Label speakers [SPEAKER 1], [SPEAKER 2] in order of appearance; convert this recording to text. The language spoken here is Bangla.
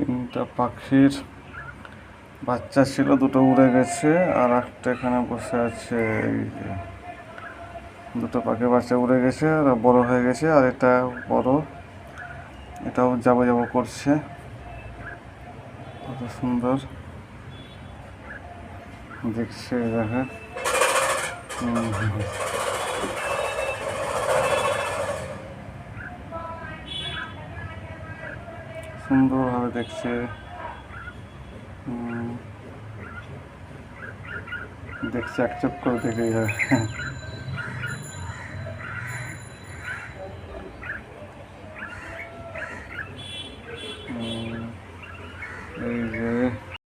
[SPEAKER 1] তিনটা পাখির বাচ্চা ছিল, দুটো উড়ে গেছে আর একটা এখানে বসে আছে। এই যে দুটো পাখির বাচ্চা উড়ে গেছে আর বড় হয়ে গেছে, আর এটা বড়, এটাও যাবো যাবো করছে। কত সুন্দর দেখছে, দেখে সুন্দরভাবে দেখছে। দেখছে এক চোখ করে দেখে